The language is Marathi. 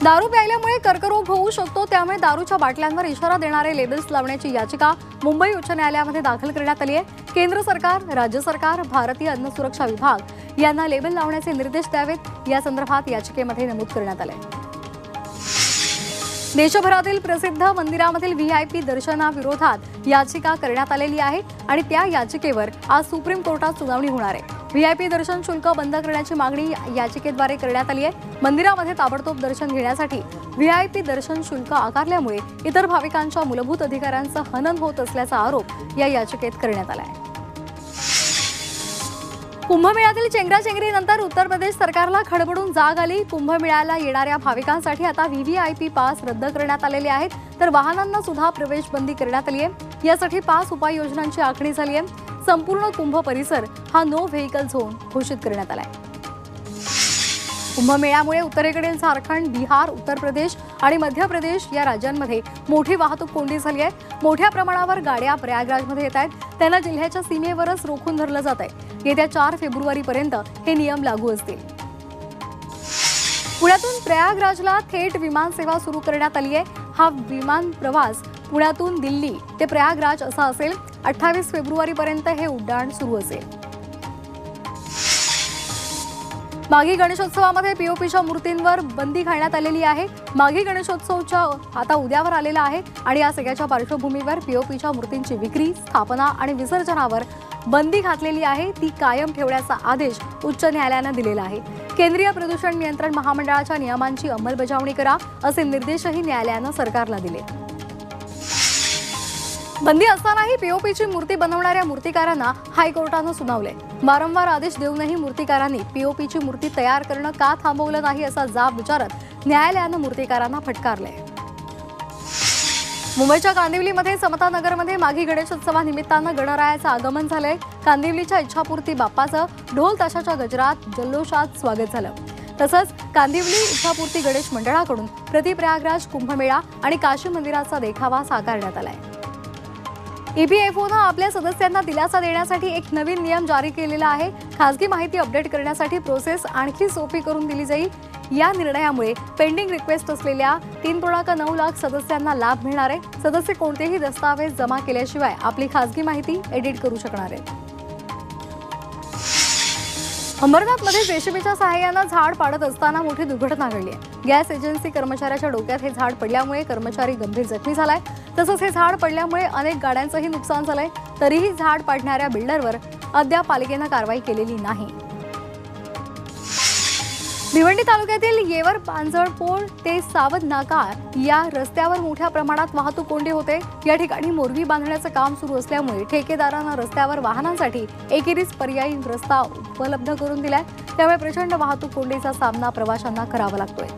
दारू प्यायल्यामुळे कर्करोग होऊ शकतो, त्यामुळे दारूच्या बाटल्यांवर इशारा देणारे लेबल्स लावण्याची याचिका मुंबई उच्च न्यायालयामध्ये दाखल करण्यात आली आहे। केंद्र सरकार, राज्य सरकार, भारतीय अन्न सुरक्षा विभाग यांना लेबल लावण्याचे निर्देश द्यावेत, या संदर्भात याचिकेमध्ये नमूद करण्यात आले। देशभरातील प्रसिद्ध मंदिरामधील व्हीआयपी दर्शनाविरोधात याचिका करण्यात आलेली आहे आणि त्या याचिकेवर आज सुप्रीम कोर्टात सुनावणी होणार आहे। व्हीआयपी दर्शन शुल्क बंद करण्याची मागणी याचिकेद्वारे करण्यात आली आहे। मंदिरामध्ये ताबडतोब दर्शन घेण्यासाठी व्हीआयपी दर्शन शुल्क आकारल्यामुळे इतर भाविकांच्या मूलभूत अधिकारांचं हनन होत असल्याचा आरोप या याचिकेत करण्यात आला आहे। कुंभमेळ्यातील चेंगराचेंगरीनंतर उत्तर प्रदेश सरकारला खडबडून जाग आली। कुंभमेळ्याला येणाऱ्या भाविकांसाठी आता व्हीव्हीआयपी पास रद्द करण्यात आलेले आहेत, तर वाहनांना सुद्धा प्रवेश बंदी करण्यात आली आहे। यासाठी 5 उपाययोजनांची आखणी झाली आहे। संपूर्ण कुंभ परिसर हा नो व्हेकल झोन घोषित करण्यात आला आहे। कुंभमेळ्यामुळे उत्तरेकडील झारखंड, बिहार, उत्तर प्रदेश आणि मध्य प्रदेश या राज्यांमध्ये मोठी वाहतूक कोंडी झाली आहे। मोठ्या प्रमाणावर गाड्या प्रयागराजमध्ये येत आहेत, त्यांना जिल्ह्याच्या सीमेवरच रोखून धरलं जात आहे। येत्या 4 फेब्रुवारीपर्यंत हे नियम लागू असतील। पुण्यातून प्रयागराजला थेट विमान सेवा सुरू करण्यात आली आहे। हा विमान प्रवास पुण्यातून दिल्ली ते प्रयागराज असा असेल। 28 फेब्रुवारीपर्यंत हे उड्डाण सुरू असेल। माघी गणेशोत्सवामध्ये पीओपीच्या मूर्तींवर बंदी घालण्यात आलेली आहे। माघी गणेशोत्सवच्या आता उद्यावर आलेला आहे आणि या सगळ्याच्या पार्श्वभूमीवर पीओपीच्या मूर्तींची विक्री, स्थापना आणि विसर्जनावर बंदी घातलेली आहे, ती कायम ठेवण्याचा आदेश उच्च न्यायालयाने दिलेला आहे। केंद्रीय प्रदूषण नियंत्रण महामंडळाच्या नियमांची अंमलबजावणी करा, असे निर्देशही न्यायालयाने सरकारला दिले। बंदी असतानाही पीओपीची मूर्ती बनवणाऱ्या मूर्तिकारांना हायकोर्टाने सुनावले। वारंवार आदेश देऊनही मूर्तिकारांनी पीओपीची मूर्ती तयार करणं का थांबवलं नाही असा जाब विचारत न्यायालयाने मूर्तिकारांना फटकारले। मुंबईच्या कांदिवलीमध्ये समतानगरमध्ये माघी गणेशोत्सवानिमित्तानं गणरायाचं आगमन झालंय। कांदिवलीच्या इच्छापूर्ती बाप्पाचं ढोल ताशाच्या गजरात जल्लोषात स्वागत झालं। तसंच कांदिवली इच्छापूर्ती गणेश मंडळाकडून प्रति प्रयागराज कुंभमेळा आणि काशी मंदिराचा देखावा साकारण्यात आलाय। ईपीएफओनं आपल्या सदस्यांना दिलासा देण्यासाठी एक नवीन नियम जारी केलेला आहे। खासगी माहिती अपडेट करण्यासाठी प्रोसेस आणखी सोपी करून दिली जाईल। या निर्णयामुळे पेंडिंग रिक्वेस्ट असलेल्या 3.9 लाख सदस्यांना लाभ मिळणार आहे। सदस्य कोणतेही दस्तावेज जमा केल्याशिवाय आपली खासगी माहिती एडिट करू शकणार आहेत। अंबरनाथमध्ये जेसीबीच्या सहाय्याने झाड पाडत असताना मोठी दुर्घटना घडली आहे। गॅस एजन्सी कर्मचाऱ्याच्या डोक्यात हे झाड पडल्यामुळे कर्मचारी गंभीर जखमी झालाय। तसंच हे झाड पडल्यामुळे अनेक गाड्यांचंही नुकसान झालंय। तरीही झाड पाडणाऱ्या बिल्डरवर अद्याप पालिकेने कारवाई केलेली नाही। भिवंडी तालुक्यातील येवर पांजळपोळ ते सावध नाका या रस्त्यावर मोठ्या प्रमाणात वाहतूक कोंडी होते। या ठिकाणी मोरवी बांधण्याचं काम सुरू असल्यामुळे ठेकेदारांना रस्त्यावर वाहनांसाठी एकेरीच पर्यायी रस्ता उपलब्ध करून दिलाय, त्यामुळे प्रचंड वाहतूक कोंडीचा सामना प्रवाशांना करावा लागतोय।